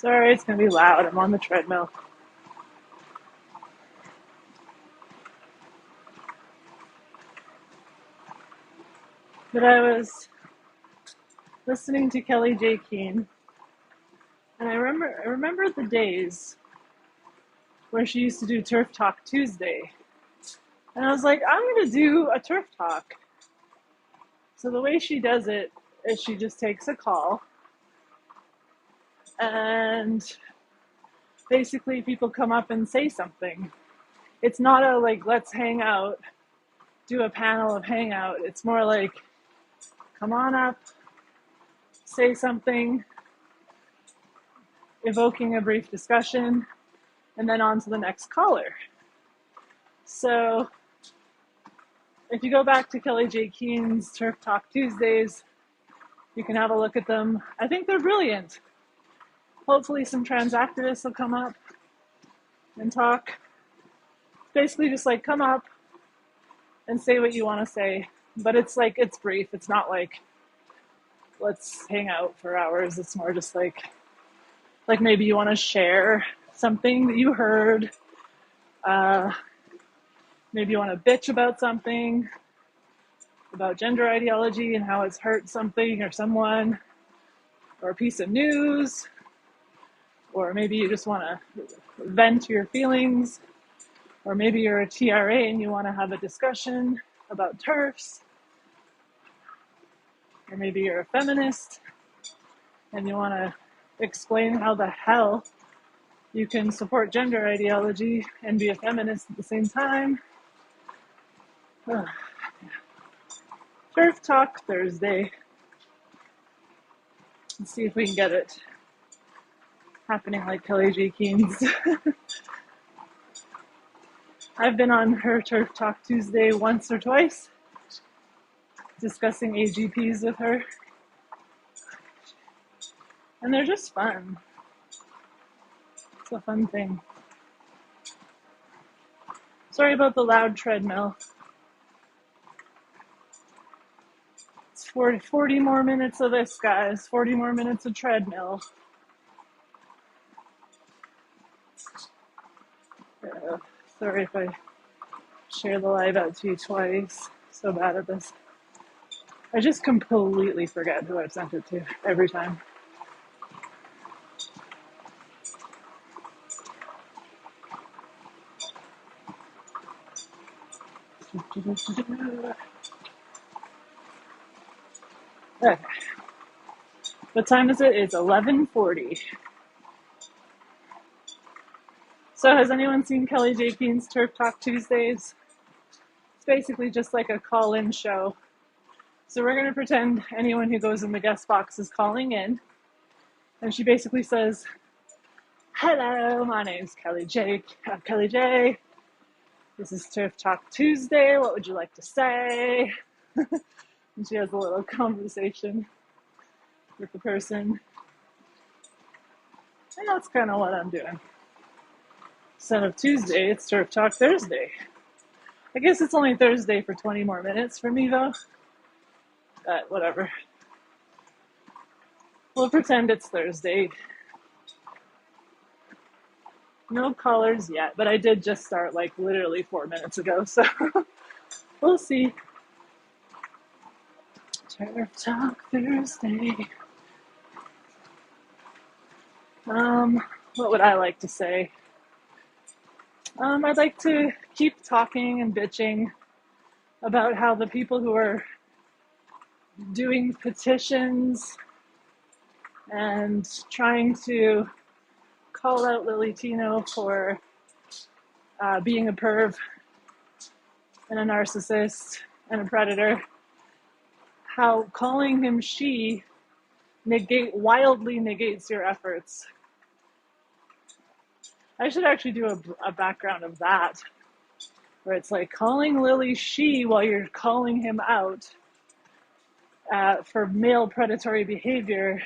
Sorry, it's going to be loud. I'm on the treadmill. But I was listening to Kelly J. Keane, and I remember the days where she used to do Turf Talk Tuesday. And I was like, I'm going to do a Turf Talk. So the way she does it is she just takes a call, and basically people come up and say something. It's not a like, let's hang out, do a panel of hangout. It's more like, come on up, say something, evoking a brief discussion, and then on to the next caller. So if you go back to Kelly J. Keane's Turf Talk Tuesdays, you can have a look at them. I think they're brilliant. Hopefully some trans activists will come up and talk. Basically just like come up and say what you want to say. But it's like, it's brief. It's not like, let's hang out for hours. It's more just like maybe you want to share something that you heard. Maybe you want to bitch about something, about gender ideology and how it's hurt something or someone, or a piece of news, or maybe you just want to vent your feelings, or maybe you're a TRA and you want to have a discussion about TERFs, or maybe you're a feminist and you want to explain how the hell you can support gender ideology and be a feminist at the same time. Turf Talk Thursday. Let's see if we can get it happening like Kelly J. Keane's. I've been on her Turf Talk Tuesday once or twice, discussing AGPs with her. And they're just fun. It's a fun thing. Sorry about the loud treadmill. It's 40 more minutes of this, guys. 40 more minutes of treadmill. Sorry if I share the live out to you twice. So bad at this. I just completely forget who I've sent it to every time. Okay. What time is it? It's 11:40. So has anyone seen Kelly J. Keane's Turf Talk Tuesdays? It's basically just like a call-in show. So we're going to pretend anyone who goes in the guest box is calling in. And she basically says, hello, my name's Kelly J. This is Turf Talk Tuesday. What would you like to say? And she has a little conversation with the person. And that's kind of what I'm doing. Instead of Tuesday, it's Turf Talk Thursday. I guess it's only Thursday for 20 more minutes for me, though. But whatever. We'll pretend it's Thursday. No callers yet, but I did just start like literally 4 minutes ago, so we'll see. Turf Talk Thursday. What would I like to say? I'd like to keep talking and bitching about how the people who are doing petitions and trying to call out Tino for being a perv and a narcissist and a predator, how calling him she wildly negates your efforts. I should actually do a background of that, where it's like calling Lily she while you're calling him out for male predatory behavior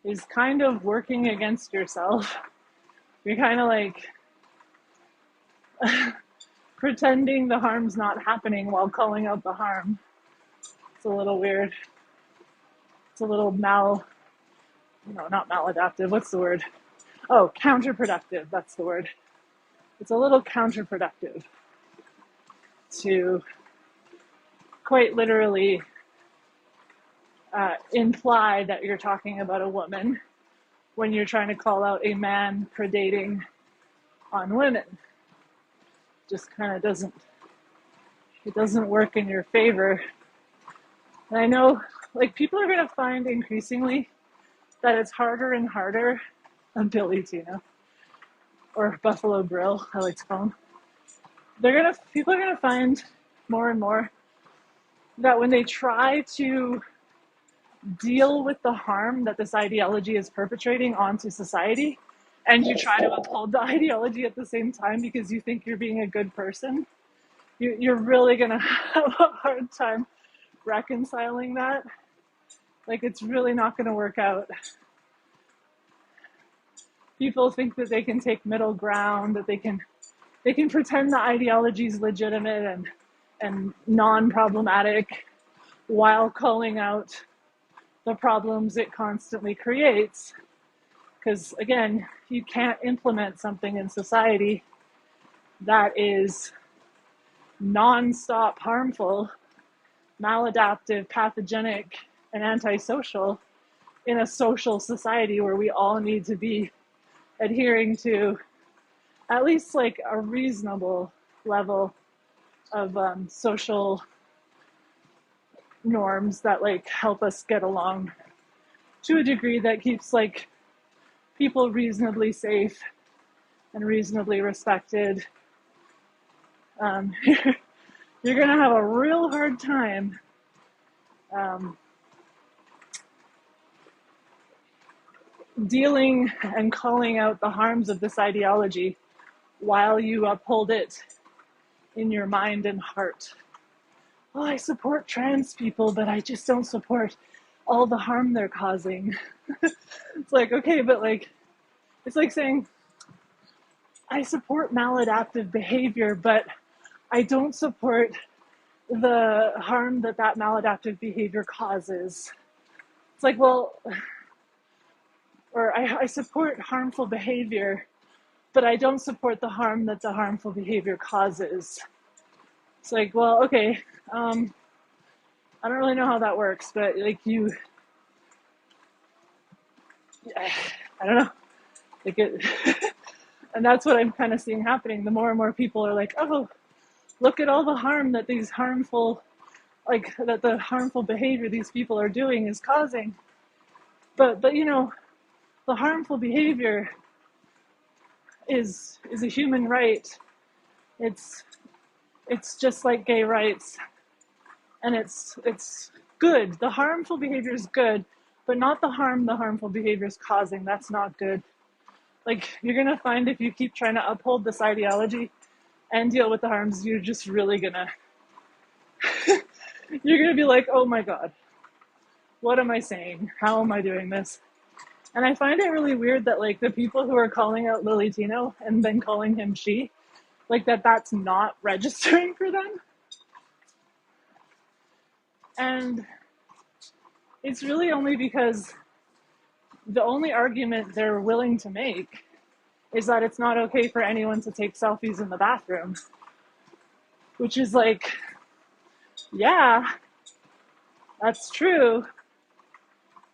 is kind of working against yourself. You're kind of like pretending the harm's not happening while calling out the harm. It's a little weird. It's a little no, not maladaptive. What's the word? Oh, counterproductive. That's the word. It's a little counterproductive to quite literally imply that you're talking about a woman when you're trying to call out a man predating on women. Just kind of doesn't work in your favor. And I know, like, people are going to find increasingly that it's harder and harder. I'm Billy Tino, or Buffalo Grill, I like to call him. People are gonna find more and more that when they try to deal with the harm that this ideology is perpetrating onto society, and you try to uphold the ideology at the same time because you think you're being a good person, you're really gonna have a hard time reconciling that. Like, it's really not gonna work out. People think that they can take middle ground, that they can pretend the ideology is legitimate and non-problematic while calling out the problems it constantly creates. Because again, you can't implement something in society that is non-stop harmful, maladaptive, pathogenic, and antisocial in a social society where we all need to be adhering to at least like a reasonable level of social norms that like help us get along to a degree that keeps like people reasonably safe and reasonably respected. You're gonna have a real hard time dealing and calling out the harms of this ideology while you uphold it in your mind and heart. Oh, I support trans people, but I just don't support all the harm they're causing. It's like, okay, but like, it's like saying, I support maladaptive behavior, but I don't support the harm that maladaptive behavior causes. It's like, well, or I support harmful behavior, but I don't support the harm that the harmful behavior causes. It's like, well, okay, I don't really know how that works, but like I don't know, like it, and that's what I'm kind of seeing happening. The more and more people are like, oh, look at all the harm that these harmful, like that the harmful behavior these people are doing is causing. But you know, the harmful behavior is a human right. It's just like gay rights, and it's good. The harmful behavior is good, but not the harm the harmful behavior is causing. That's not good. Like, you're gonna find if you keep trying to uphold this ideology and deal with the harms, you're just really gonna you're gonna be like, oh my god, what am I saying? How am I doing this? And I find it really weird that like the people who are calling out Lily Tino and then calling him she, like that's not registering for them. And it's really only because the only argument they're willing to make is that it's not okay for anyone to take selfies in the bathroom. Which is like, yeah, that's true.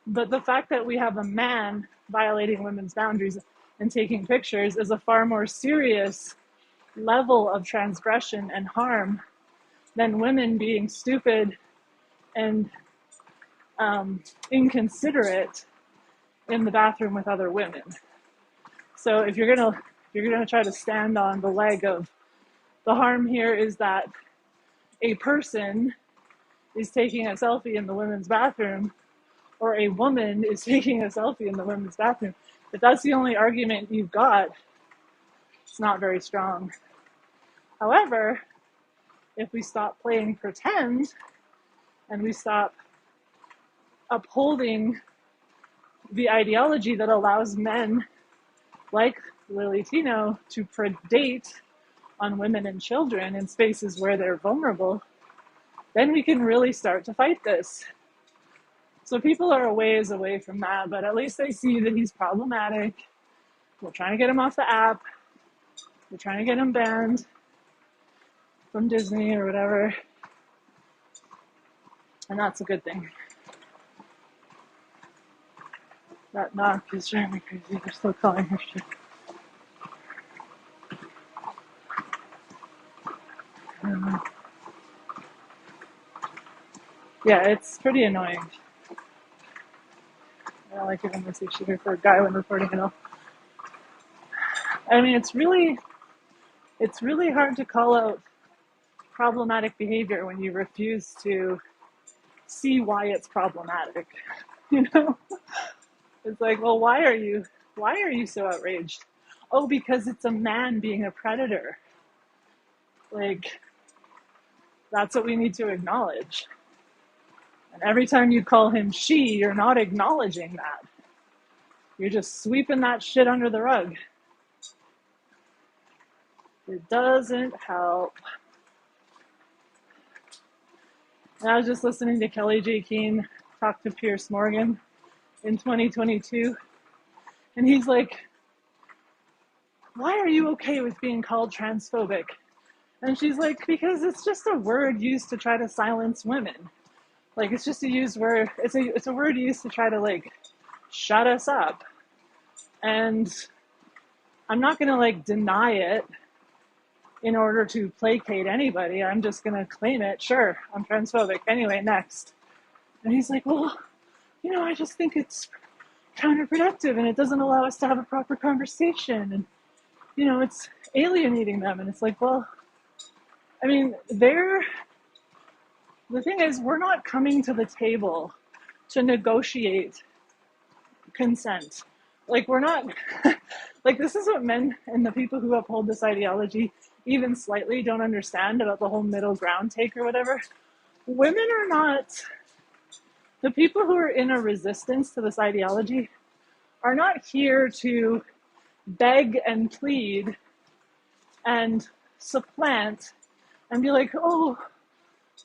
But the fact that we have a man violating women's boundaries and taking pictures is a far more serious level of transgression and harm than women being stupid and inconsiderate in the bathroom with other women. So if you're gonna try to stand on the leg of the harm here is that a person is taking a selfie in the women's bathroom, or a woman is taking a selfie in the women's bathroom, if that's the only argument you've got, it's not very strong. However, if we stop playing pretend and we stop upholding the ideology that allows men like Lily Tino to predate on women and children in spaces where they're vulnerable, then we can really start to fight this. So people are a ways away from that, but at least they see that he's problematic. We're trying to get him off the app. We're trying to get him banned from Disney or whatever. And that's a good thing. That knock is driving me crazy. They're still calling her shit. Yeah, it's pretty annoying. I don't like giving this issue here for a guy when reporting it all. I mean, it's really hard to call out problematic behavior when you refuse to see why it's problematic. You know? It's like, well, why are you so outraged? Oh, because it's a man being a predator. Like, that's what we need to acknowledge. And every time you call him she, you're not acknowledging that. You're just sweeping that shit under the rug. It doesn't help. And I was just listening to Kelly J. Keane talk to Pierce Morgan in 2022. And he's like, why are you okay with being called transphobic? And she's like, because it's just a word used to try to silence women. Like, it's just a used word. It's a word used to try to, like, shut us up. And I'm not going to, like, deny it in order to placate anybody. I'm just going to claim it. Sure, I'm transphobic. Anyway, next. And he's like, well, you know, I just think it's counterproductive and it doesn't allow us to have a proper conversation. And, you know, it's alienating them. And it's like, well, I mean, the thing is, we're not coming to the table to negotiate consent. Like, we're not, like, this is what men and the people who uphold this ideology even slightly don't understand about the whole middle ground take or whatever. Women are not, the people who are in a resistance to this ideology are not here to beg and plead and supplant and be like, oh,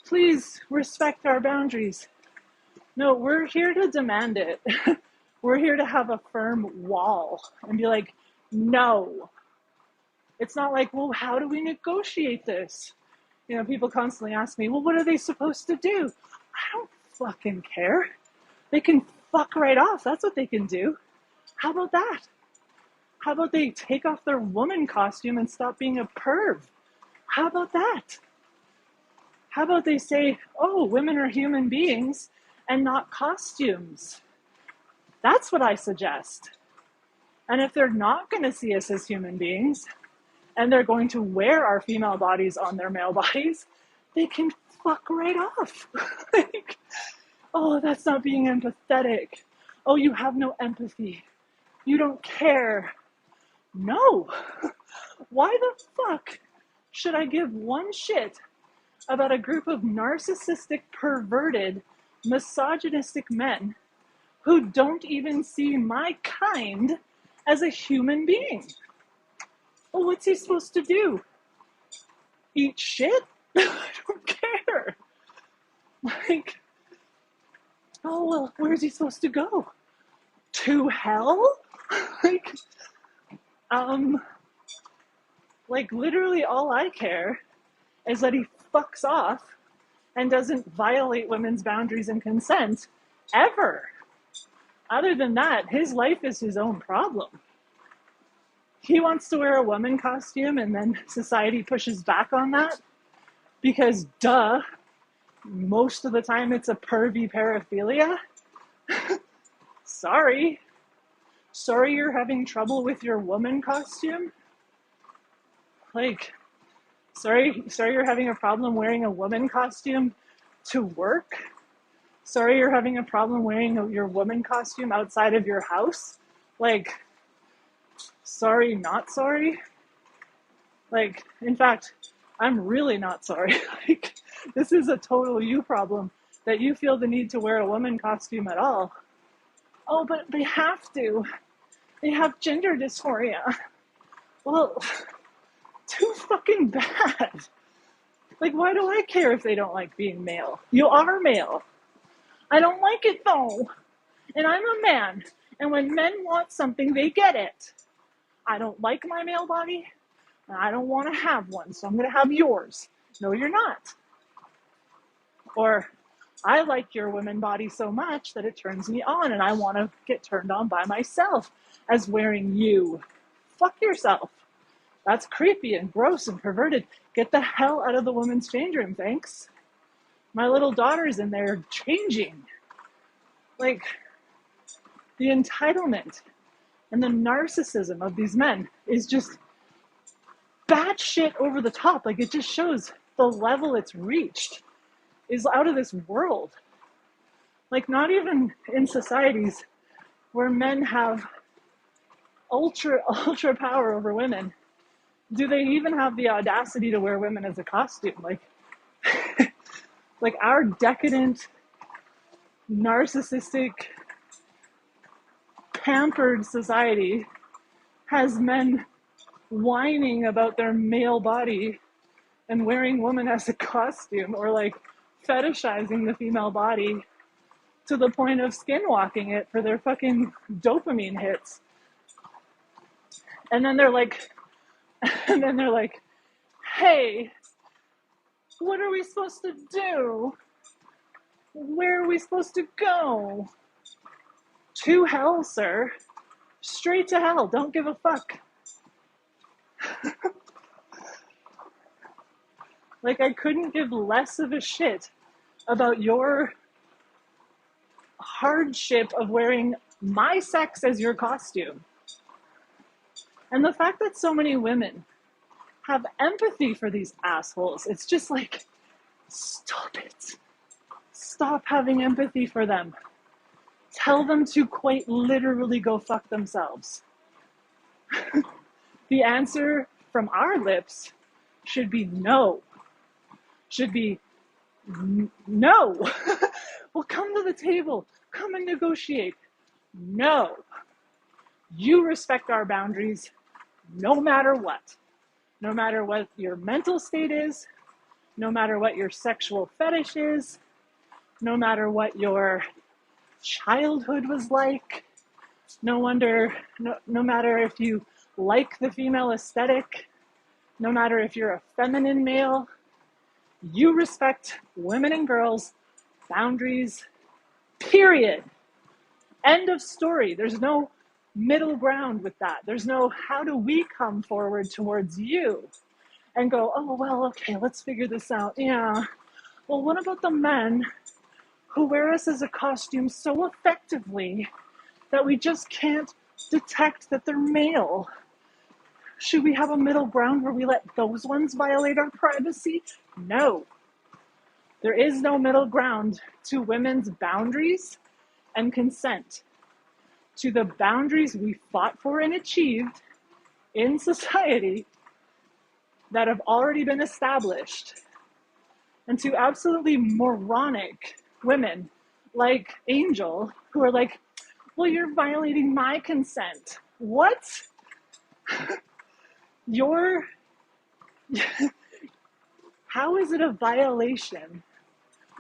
please respect our boundaries. No, we're here to demand it. We're here to have a firm wall and be like, no. It's not like, well, how do we negotiate this? You know, people constantly ask me, well, what are they supposed to do? I don't fucking care. They can fuck right off. That's what they can do. How about that? How about they take off their woman costume and stop being a perv? How about that? How about they say, oh, women are human beings and not costumes? That's what I suggest. And if they're not going to see us as human beings, and they're going to wear our female bodies on their male bodies, they can fuck right off. Like, oh, that's not being empathetic. Oh, you have no empathy. You don't care. No. Why the fuck should I give one shit about a group of narcissistic, perverted, misogynistic men who don't even see my kind as a human being? Well, what's he supposed to do? Eat shit? I don't care. Like, oh, well, where's he supposed to go? To hell? Like literally all I care is that he fucks off and doesn't violate women's boundaries and consent ever. Other than that, his life is his own problem. He wants to wear a woman costume and then society pushes back on that because duh, most of the time it's a pervy paraphilia. Sorry you're having trouble with your woman costume. Like, sorry you're having a problem wearing a woman costume to work. Sorry you're having a problem wearing your woman costume outside of your house. Like, sorry, not sorry. Like, in fact, I'm really not sorry. Like, this is a total you problem that you feel the need to wear a woman costume at all. Oh, but they have to. They have gender dysphoria. Well, too fucking bad. Like, why do I care if they don't like being male? You are male. I don't like it though. And I'm a man. And when men want something, they get it. I don't like my male body, and I don't want to have one, so I'm going to have yours. No, you're not. Or, I like your woman body so much that it turns me on, and I want to get turned on by myself as wearing you. Fuck yourself. That's creepy and gross and perverted. Get the hell out of the women's change room, thanks. My little daughter's in there changing. Like, the entitlement and the narcissism of these men is just batshit over the top. Like, it just shows the level it's reached is out of this world. Like, not even in societies where men have ultra power over women do they even have the audacity to wear women as a costume. Like our decadent, narcissistic, pampered society has men whining about their male body and wearing women as a costume, or like fetishizing the female body to the point of skinwalking it for their fucking dopamine hits. And then they're like, hey, what are we supposed to do? Where are we supposed to go? To hell, sir. Straight to hell. Don't give a fuck. Like, I couldn't give less of a shit about your hardship of wearing my sex as your costume. And the fact that so many women have empathy for these assholes, it's just like, stop it. Stop having empathy for them. Tell them to quite literally go fuck themselves. The answer from our lips should be no. Should be no. Well, come to the table. Come and negotiate. No. You respect our boundaries no matter what. No matter what your mental state is, no matter what your sexual fetish is, no matter what your childhood was like, no matter if you like the female aesthetic, no matter if you're a feminine male, you respect women and girls' boundaries, period. End of story. There's no middle ground with that. There's no how do we come forward towards you and go, oh, well, okay, let's figure this out. Yeah. Well, what about the men who wear us as a costume so effectively that we just can't detect that they're male? Should we have a middle ground where we let those ones violate our privacy? No. There is no middle ground to women's boundaries and consent, to the boundaries we fought for and achieved in society that have already been established, and to absolutely moronic women like Angel who are like, well, you're violating my consent. What? How is it a violation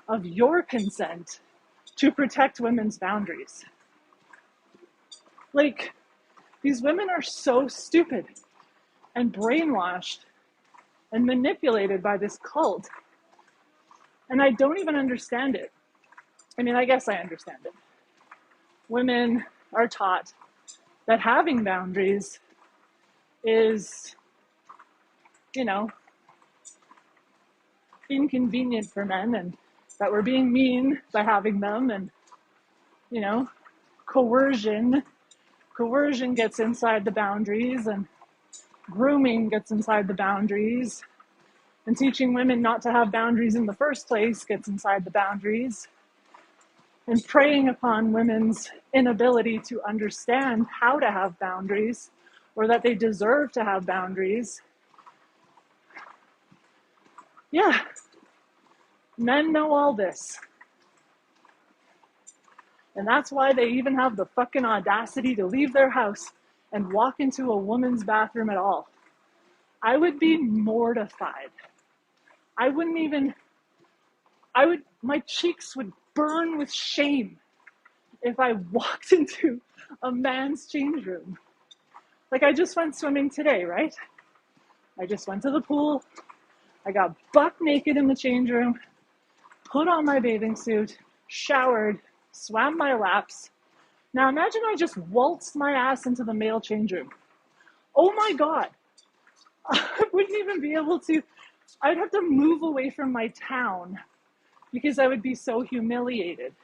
of your consent to protect women's boundaries? Like, these women are so stupid and brainwashed and manipulated by this cult. And I don't even understand it. I mean, I guess I understand it. Women are taught that having boundaries is, inconvenient for men, and that we're being mean by having them, and, coercion gets inside the boundaries, and grooming gets inside the boundaries, and teaching women not to have boundaries in the first place gets inside the boundaries, and preying upon women's inability to understand how to have boundaries, or that they deserve to have boundaries. Yeah, men know all this. And that's why they even have the fucking audacity to leave their house and walk into a woman's bathroom at all. I would be mortified. My cheeks would burn with shame if I walked into a man's change room. Like, I just went swimming today, right? I just went to the pool. I got buck naked in the change room, put on my bathing suit, showered, swam my laps. Now imagine I just waltzed my ass into the male change room. Oh my God. I wouldn't even be able to, I'd have to move away from my town because I would be so humiliated.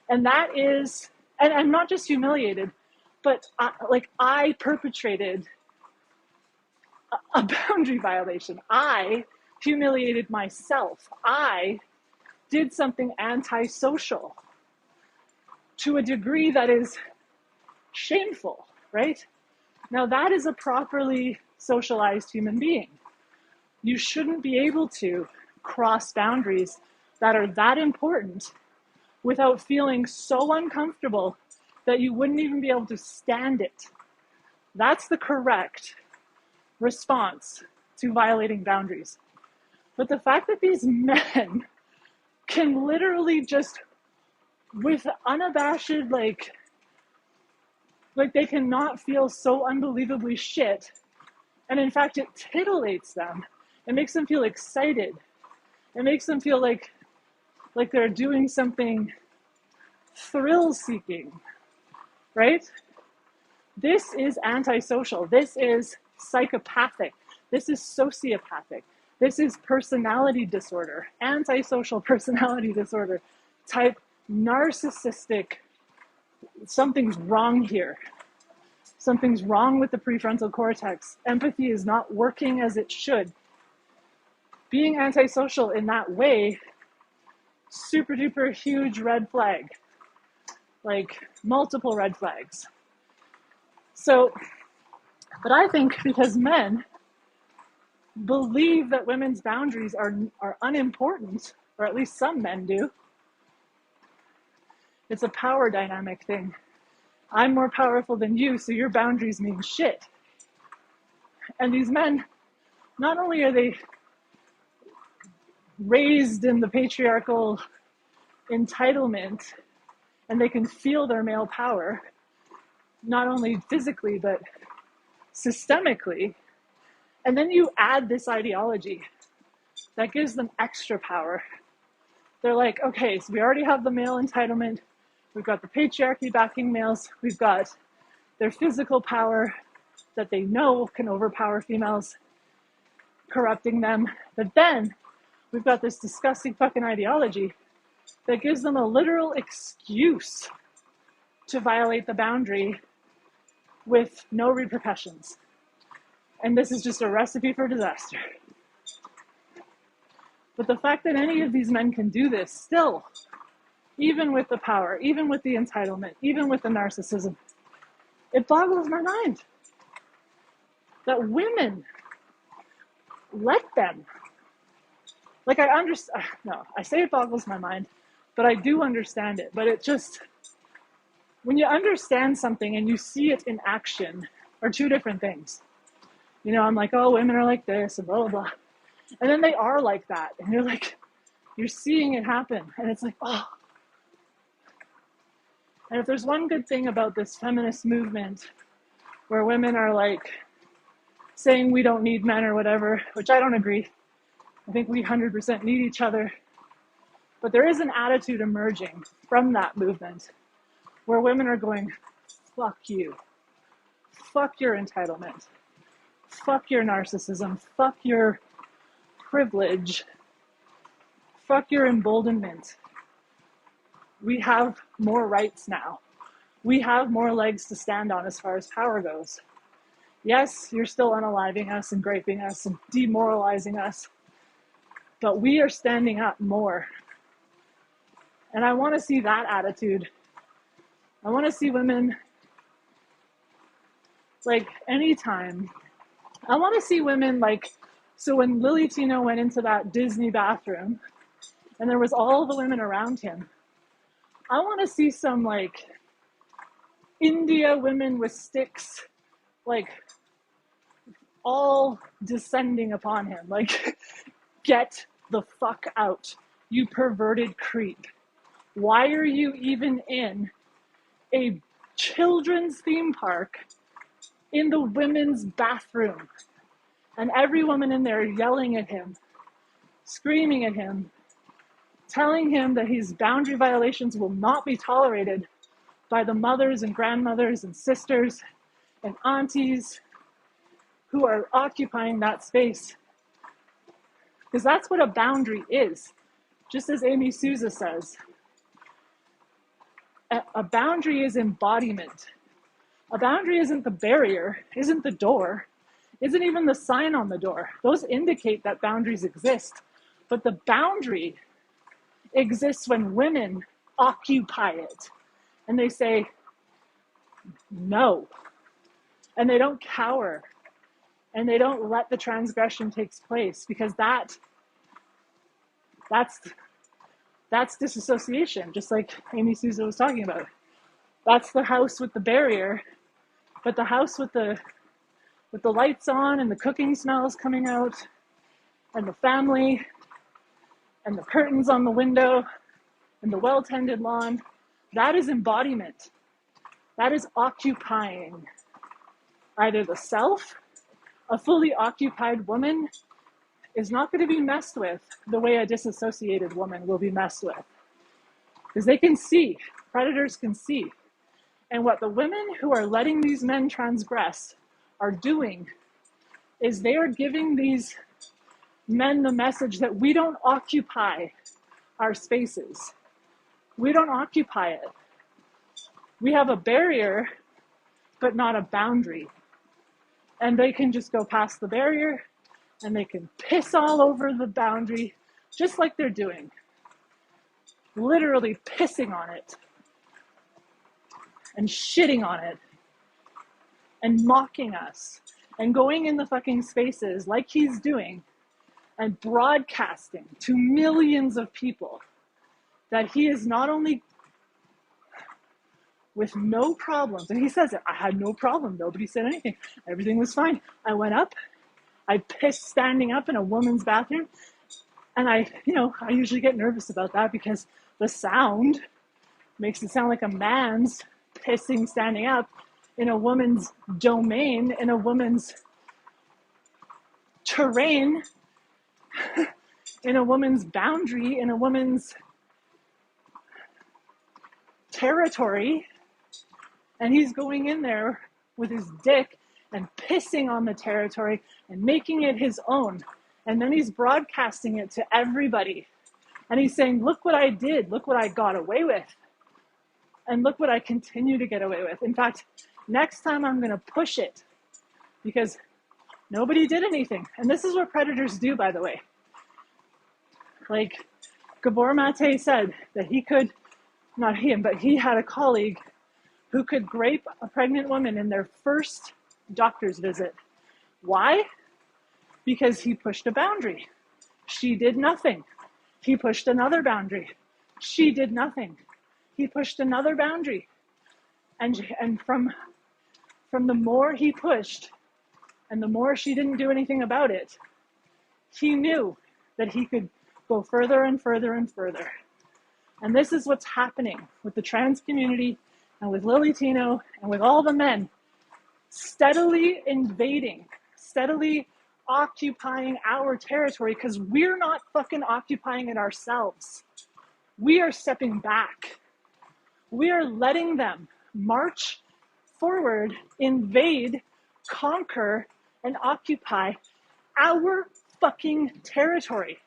And that is, and I'm not just humiliated, but I perpetrated a boundary violation. I humiliated myself. I did something antisocial to a degree that is shameful, right? Now that is a properly socialized human being. You shouldn't be able to cross boundaries that are that important without feeling so uncomfortable that you wouldn't even be able to stand it. That's the correct response to violating boundaries. But the fact that these men can literally just, with unabashed, like they cannot feel so unbelievably shit. And in fact, it titillates them. It makes them feel excited. It makes them feel like they're doing something thrill-seeking, right? This is antisocial. This is psychopathic. This is sociopathic. This is personality disorder, antisocial personality disorder, type narcissistic. Something's wrong here. Something's wrong with the prefrontal cortex. Empathy is not working as it should. Being antisocial in that way, super duper huge red flag. Like multiple red flags. So, but I think because men believe that women's boundaries are unimportant, or at least some men do, it's a power dynamic thing. I'm more powerful than you, so your boundaries mean shit. And these men, not only are they raised in the patriarchal entitlement, and they can feel their male power, not only physically, but systemically. And then you add this ideology that gives them extra power. They're like, okay, so we already have the male entitlement. We've got the patriarchy backing males. We've got their physical power that they know can overpower females, corrupting them. But then we've got this disgusting fucking ideology that gives them a literal excuse to violate the boundary with no repercussions. And this is just a recipe for disaster. But the fact that any of these men can do this still, even with the power, even with the entitlement, even with the narcissism, it boggles my mind that women let them. Like, I understand, no, I say it boggles my mind, but I do understand it. But it just, when you understand something and you see it in action, are two different things. You know, I'm like, oh, women are like this and blah, blah, blah. And then they are like that. And you're like, you're seeing it happen. And it's like, oh. And if there's one good thing about this feminist movement where women are like saying we don't need men or whatever, which I don't agree. I think we 100% need each other. But there is an attitude emerging from that movement where women are going, fuck you. Fuck your entitlement. Fuck your narcissism. Fuck your privilege. Fuck your emboldenment. We have more rights now. We have more legs to stand on as far as power goes. Yes, you're still unaliving us and raping us and demoralizing us, but we are standing up more. And I want to see that attitude. I want to see women, like, anytime. I want to see women, like, so when Tino went into that Disney bathroom and there was all the women around him, I want to see some, like, India women with sticks, like, all descending upon him. Like, get the fuck out, you perverted creep. Why are you even in a children's theme park in the women's bathroom? And every woman in there yelling at him, screaming at him, telling him that his boundary violations will not be tolerated by the mothers and grandmothers and sisters and aunties who are occupying that space. Because that's what a boundary is. Just as Amy Souza says, a boundary is embodiment. A boundary isn't the barrier, isn't the door, isn't even the sign on the door. Those indicate that boundaries exist. But the boundary exists when women occupy it. And they say, no. And they don't cower. And they don't let the transgression take place, because that's disassociation, just like Amy Souza was talking about. That's the house with the barrier, but the house with the lights on and the cooking smells coming out and the family and the curtains on the window and the well-tended lawn, that is embodiment. That is occupying either the self. A fully occupied woman is not going to be messed with the way a disassociated woman will be messed with. Because they can see, predators can see. And what the women who are letting these men transgress are doing is they are giving these men the message that we don't occupy our spaces. We don't occupy it. We have a barrier, but not a boundary. And they can just go past the barrier and they can piss all over the boundary, just like they're doing. Literally pissing on it and shitting on it and mocking us and going in the fucking spaces like he's doing and broadcasting to millions of people that he is not only with no problems, and he says it, I had no problem, nobody said anything, everything was fine. I went up, I pissed standing up in a woman's bathroom, and I usually get nervous about that because the sound makes it sound like a man's pissing standing up in a woman's domain, in a woman's terrain, in a woman's boundary, in a woman's territory. And he's going in there with his dick and pissing on the territory and making it his own. And then he's broadcasting it to everybody. And he's saying, look what I did. Look what I got away with. And look what I continue to get away with. In fact, next time I'm going to push it because nobody did anything. And this is what predators do, by the way. Like Gabor Mate said that he could, not him, but he had a colleague who could grape a pregnant woman in their first doctor's visit. Why? Because he pushed a boundary. She did nothing. He pushed another boundary. She did nothing. He pushed another boundary. And from the more he pushed and the more she didn't do anything about it, he knew that he could go further and further and further. And this is what's happening with the trans community and with Lily Tino and with all the men steadily invading, steadily occupying our territory because we're not fucking occupying it ourselves. We are stepping back. We are letting them march forward, invade, conquer, and occupy our fucking territory,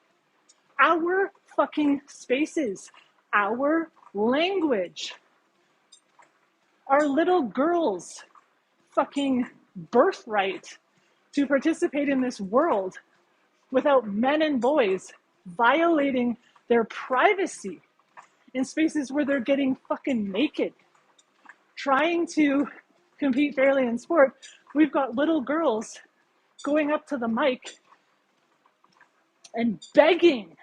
our fucking spaces, our language, our little girls' fucking birthright to participate in this world without men and boys violating their privacy in spaces where they're getting fucking naked, trying to compete fairly in sport. We've got little girls going up to the mic and begging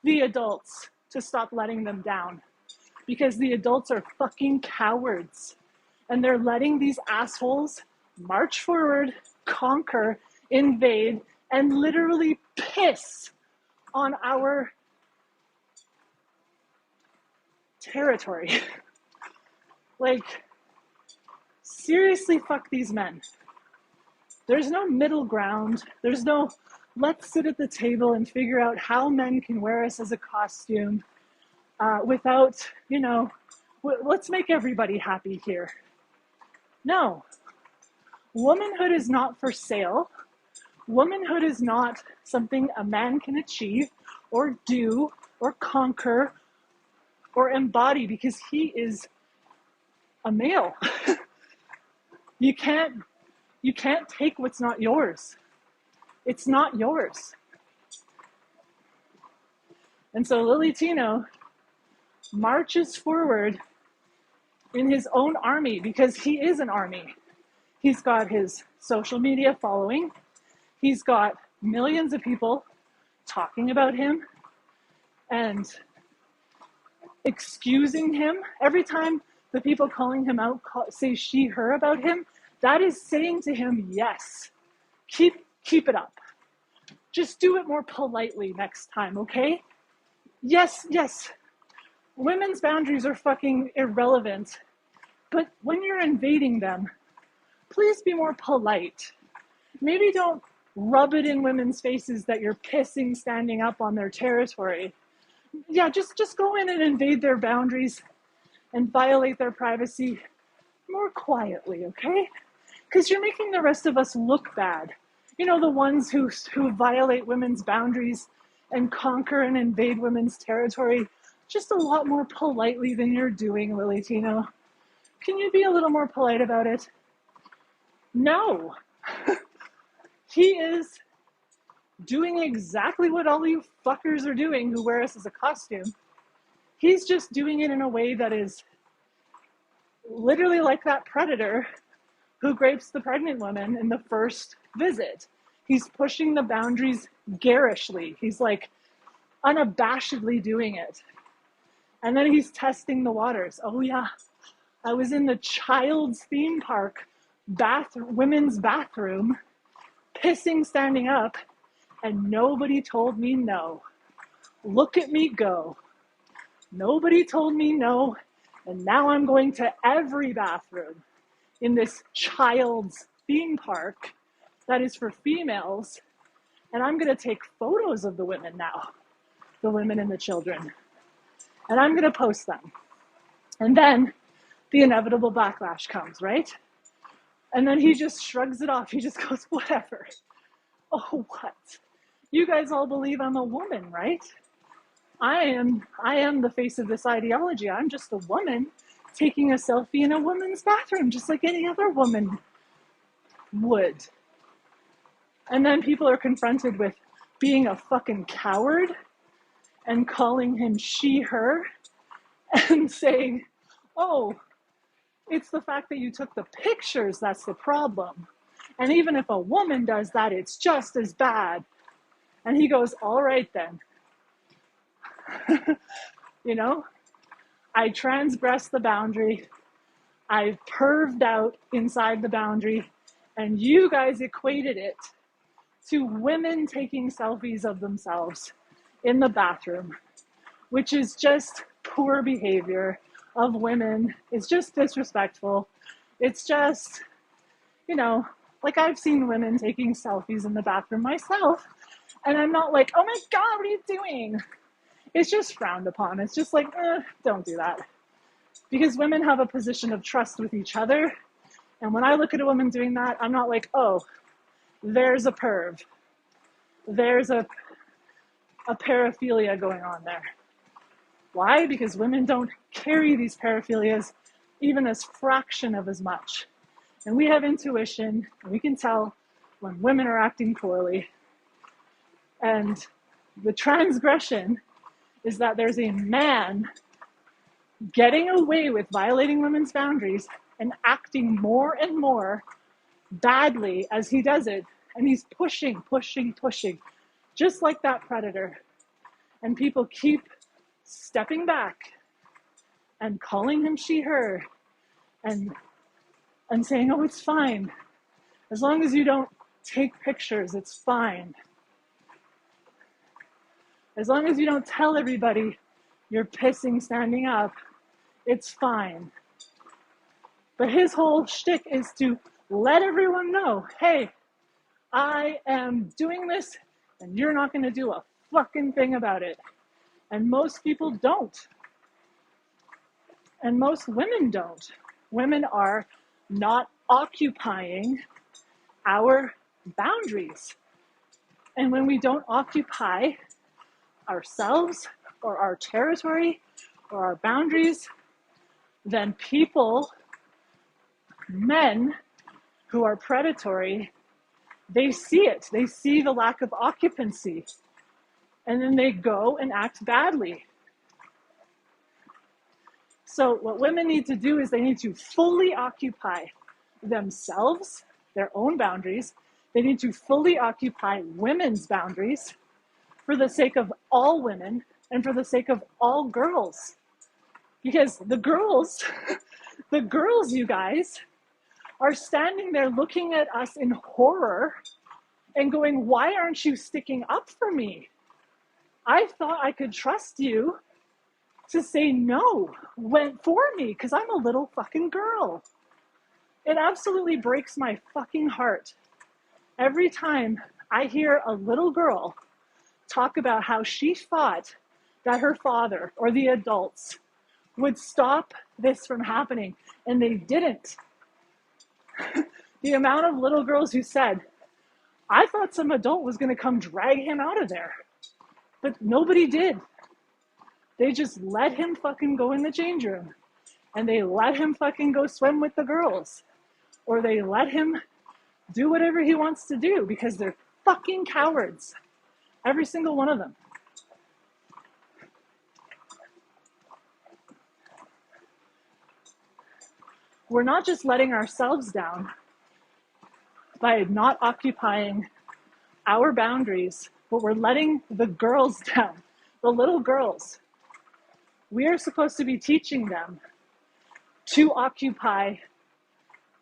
the adults to stop letting them down because the adults are fucking cowards and they're letting these assholes march forward, conquer, invade, and literally piss on our territory. Like, seriously, fuck these men. There's no middle ground. There's no, let's sit at the table and figure out how men can wear us as a costume without, let's make everybody happy here. No. Womanhood is not for sale. Womanhood is not something a man can achieve or do or conquer or embody because he is a male. You can't take what's not yours. It's not yours. And so Lily Tino marches forward in his own army because he is an army. He's got his social media following. He's got millions of people talking about him and excusing him. Every time the people calling him out say she, her about him, that is saying to him, yes, keep it up. Just do it more politely next time, okay? Yes, women's boundaries are fucking irrelevant, but when you're invading them, please be more polite. Maybe don't rub it in women's faces that you're pissing standing up on their territory. Yeah, just go in and invade their boundaries and violate their privacy more quietly, okay? Because you're making the rest of us look bad. You know, the ones who violate women's boundaries and conquer and invade women's territory just a lot more politely than you're doing, Lily Tino. Can you be a little more polite about it? No. He is doing exactly what all you fuckers are doing who wear us as a costume. He's just doing it in a way that is literally like that predator who rapes the pregnant woman in the first visit. He's pushing the boundaries garishly. He's like unabashedly doing it. And then he's testing the waters. Oh yeah, I was in the child's theme park women's bathroom, pissing standing up, and nobody told me no. Look at me go. Nobody told me no, and now I'm going to every bathroom in this child's theme park that is for females, and I'm going to take photos of the women now, the women and the children, and I'm going to post them. And then the inevitable backlash comes, right? And then he just shrugs it off. He just goes, whatever. Oh, what? You guys all believe I'm a woman, right? I am the face of this ideology. I'm just a woman taking a selfie in a woman's bathroom, just like any other woman would. And then people are confronted with being a fucking coward and calling him she, her, and saying, oh, it's the fact that you took the pictures that's the problem. And even if a woman does that, it's just as bad. And he goes, all right then. I transgressed the boundary. I perved out inside the boundary. And you guys equated it to women taking selfies of themselves in the bathroom, which is just poor behavior of women. It's just disrespectful. It's just, like I've seen women taking selfies in the bathroom myself, and I'm not like, oh my God, what are you doing? It's just frowned upon. It's just like, don't do that. Because women have a position of trust with each other. And when I look at a woman doing that, I'm not like, oh, there's a perv. There's a paraphilia going on there. Why? Because women don't carry these paraphilias even as fraction of as much. And we have intuition, and we can tell when women are acting poorly. And the transgression is that there's a man getting away with violating women's boundaries and acting more and more badly as he does it. And he's pushing, just like that predator. And people keep stepping back and calling him she, her, and saying, oh, it's fine. As long as you don't take pictures, it's fine. As long as you don't tell everybody you're pissing standing up, It's fine. But his whole shtick is to let everyone know, hey, I am doing this and you're not going to do a fucking thing about it. And most people don't. And most women don't. Women are not occupying our boundaries. And when we don't occupy ourselves or our territory or our boundaries, then people, men who are predatory, they see it. They see the lack of occupancy. And then they go and act badly. So what women need to do is they need to fully occupy themselves, their own boundaries. They need to fully occupy women's boundaries for the sake of all women and for the sake of all girls. Because the girls, you guys, are standing there looking at us in horror and going, why aren't you sticking up for me? I thought I could trust you to say no for me because I'm a little fucking girl. It absolutely breaks my fucking heart every time I hear a little girl talk about how she thought that her father or the adults would stop this from happening, and they didn't. The amount of little girls who said, I thought some adult was going to come drag him out of there, but nobody did. They just let him fucking go in the change room, and they let him fucking go swim with the girls, or they let him do whatever he wants to do because they're fucking cowards. Every single one of them. We're not just letting ourselves down by not occupying our boundaries, but we're letting the girls down, the little girls. We are supposed to be teaching them to occupy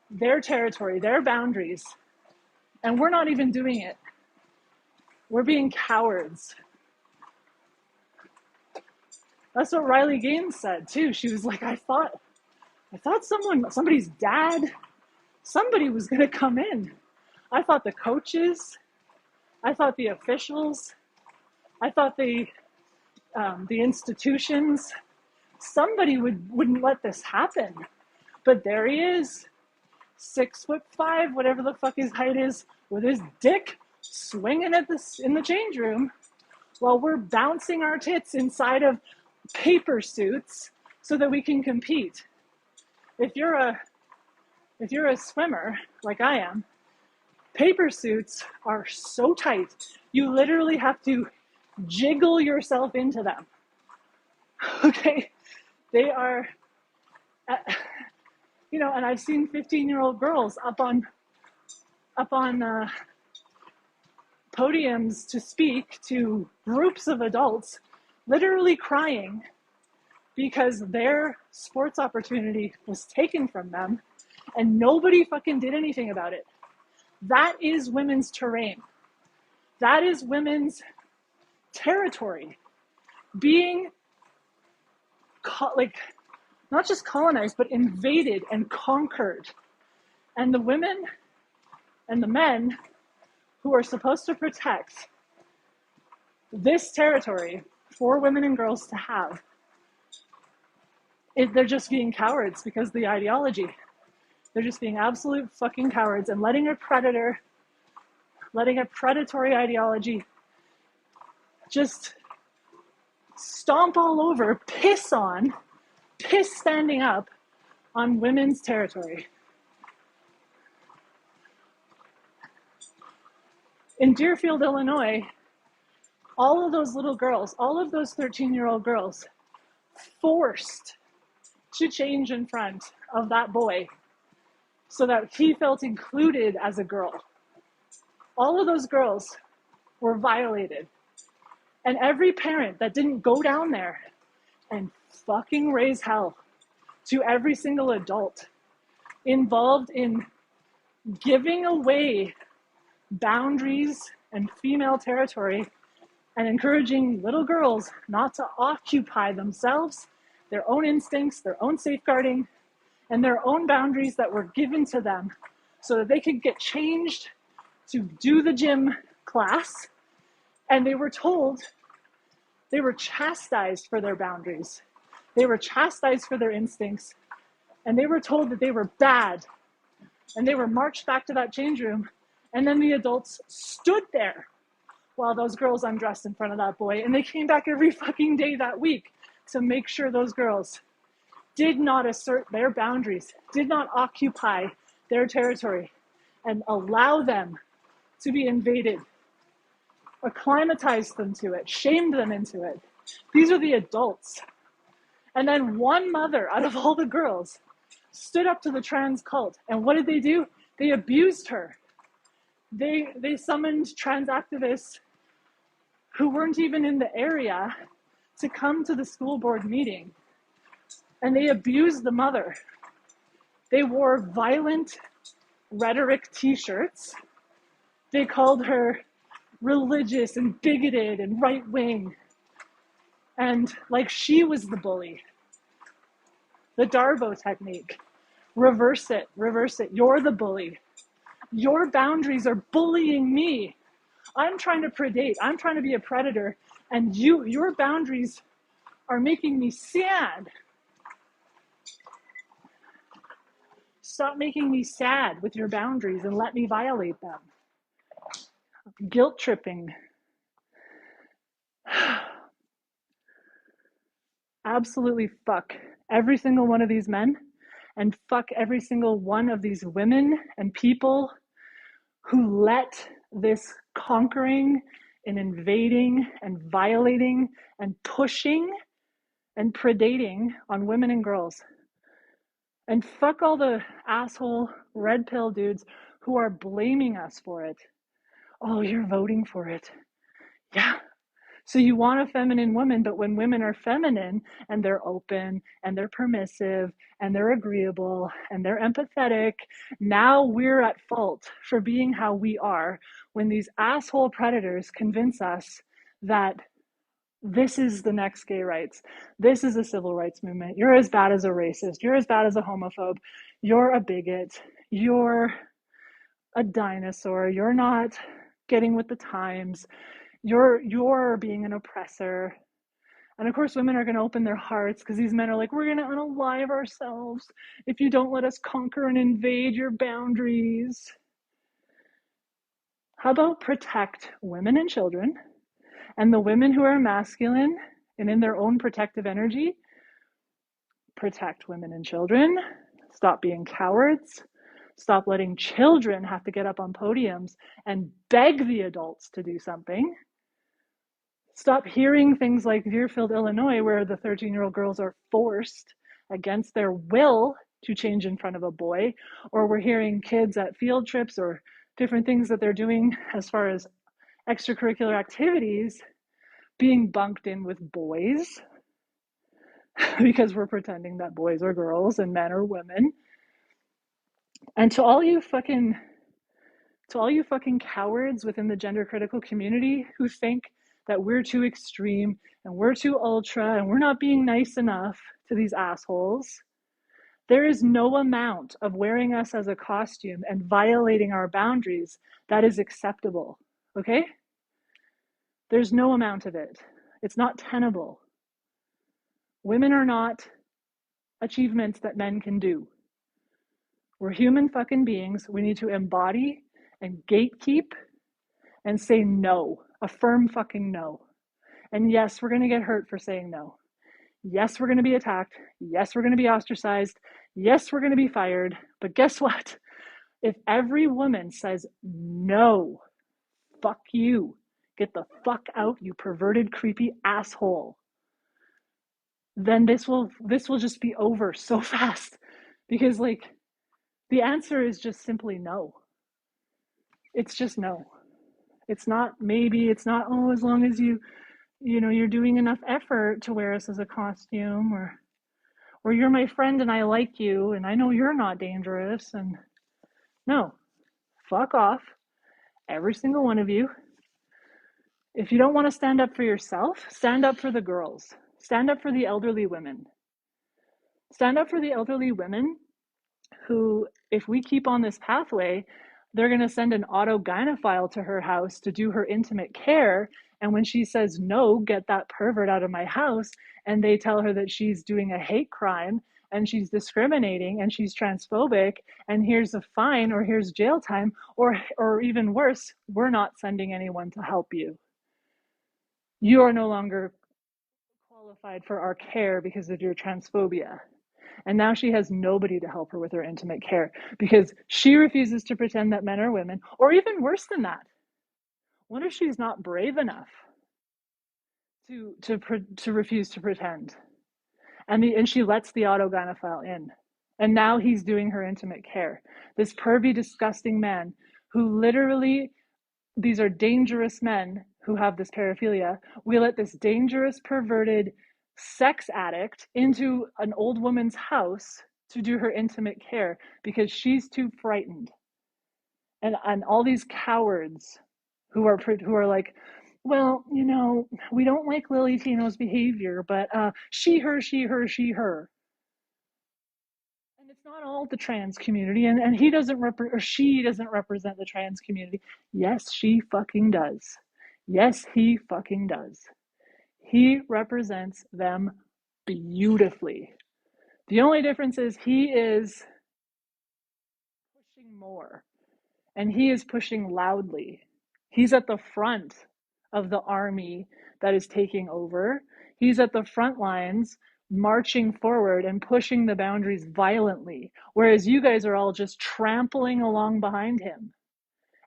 their territory, their boundaries, and we're not even doing it. We're being cowards. That's what Riley Gaines said too. She was like, I thought somebody's dad, somebody was going to come in. I thought the coaches, I thought the officials, I thought the institutions, somebody wouldn't let this happen. But there he is, 6'5", whatever the fuck his height is, with his dick swinging in the change room while we're bouncing our tits inside of paper suits so that we can compete. If you're a swimmer like I am, paper suits are so tight, you literally have to jiggle yourself into them. Okay, they are, and I've seen 15-year-old girls up on podiums to speak to groups of adults, literally crying because their sports opportunity was taken from them and nobody fucking did anything about it. That is women's terrain. That is women's territory being not just colonized, but invaded and conquered. And the women and the men who are supposed to protect this territory for women and girls to have, they're just being cowards because of the ideology. They're just being absolute fucking cowards and letting a predatory ideology just stomp all over, piss standing up on women's territory. In Deerfield, Illinois, all of those little girls, all of those 13-year-old girls, forced to change in front of that boy so that he felt included as a girl. All of those girls were violated. And every parent that didn't go down there and fucking raise hell to every single adult involved in giving away boundaries and female territory and encouraging little girls not to occupy themselves their own instincts, their own safeguarding, and their own boundaries that were given to them so that they could get changed to do the gym class. And they were told, they were chastised for their boundaries. They were chastised for their instincts. And they were told that they were bad. And they were marched back to that change room. And then the adults stood there while those girls undressed in front of that boy. And they came back every fucking day that week to make sure those girls did not assert their boundaries, did not occupy their territory and allow them to be invaded, acclimatized them to it, shamed them into it. These are the adults. And then one mother out of all the girls stood up to the trans cult. And what did they do? They abused her. They summoned trans activists who weren't even in the area to come to the school board meeting. And they abused the mother. They wore violent rhetoric t-shirts. They called her religious and bigoted and right-wing. And like she was the bully. The Darbo technique. Reverse it, you're the bully. Your boundaries are bullying me. I'm trying to predate, I'm trying to be a predator, and your boundaries are making me sad. Stop making me sad with your boundaries and let me violate them. Guilt tripping. Absolutely fuck every single one of these men and fuck every single one of these women and people who let this conquering and invading and violating and pushing and predating on women and girls. And fuck all the asshole red pill dudes who are blaming us for it. Oh, you're voting for it. Yeah. So you want a feminine woman, but when women are feminine and they're open and they're permissive and they're agreeable and they're empathetic, now we're at fault for being how we are when these asshole predators convince us that this is the next gay rights. This is a civil rights movement. You're as bad as a racist. You're as bad as a homophobe. You're a bigot. You're a dinosaur. You're not getting with the times. You're being an oppressor. And of course, women are going to open their hearts because these men are like, we're going to unalive ourselves if you don't let us conquer and invade your boundaries. How about protect women and children, and the women who are masculine and in their own protective energy, protect women and children. Stop being cowards. Stop letting children have to get up on podiums and beg the adults to do something. Stop hearing things like Deerfield, Illinois, where the 13-year-old girls are forced against their will to change in front of a boy, or we're hearing kids at field trips or different things that they're doing as far as extracurricular activities being bunked in with boys because we're pretending that boys are girls and men are women. And to all you fucking cowards within the gender critical community who think that we're too extreme and we're too ultra and we're not being nice enough to these assholes, there is no amount of wearing us as a costume and violating our boundaries that is acceptable, okay? There's no amount of it. It's not tenable. Women are not achievements that men can do. We're human fucking beings. We need to embody and gatekeep and say no, a firm fucking no. And yes, we're going to get hurt for saying no. Yes, we're going to be attacked. Yes, we're going to be ostracized. Yes, we're going to be fired. But guess what? If every woman says no, fuck you, get the fuck out, you perverted, creepy asshole, then this will just be over so fast. Because like the answer is just simply no. It's just no. It's not maybe, it's not, oh, as long as you're doing enough effort to wear us as a costume, or you're my friend and I like you and I know you're not dangerous. And no, fuck off, every single one of you. If you don't want to stand up for yourself, stand up for the girls. Stand up for the elderly women. Stand up for the elderly women who, if we keep on this pathway, they're going to send an autogynephile to her house to do her intimate care. And when she says, no, get that pervert out of my house, and they tell her that she's doing a hate crime and she's discriminating and she's transphobic, and here's a fine or here's jail time, or even worse, we're not sending anyone to help you. You are no longer qualified for our care because of your transphobia. And now she has nobody to help her with her intimate care because she refuses to pretend that men are women, or even worse than that. What if she's not brave enough to refuse to pretend? And she lets the autogynephile in. And now he's doing her intimate care. This pervy, disgusting man who literally, these are dangerous men who have this paraphilia. We let this dangerous, perverted sex addict into an old woman's house to do her intimate care because she's too frightened. And all these cowards who are like, well, we don't like Lily Tino's behavior, but she, her, she, her, she, her. And it's not all the trans community, and he doesn't or she doesn't represent the trans community. Yes, she fucking does. Yes, he fucking does. He represents them beautifully. The only difference is he is pushing more, and he is pushing loudly. He's at the front of the army that is taking over. He's at the front lines marching forward and pushing the boundaries violently, whereas you guys are all just trampling along behind him.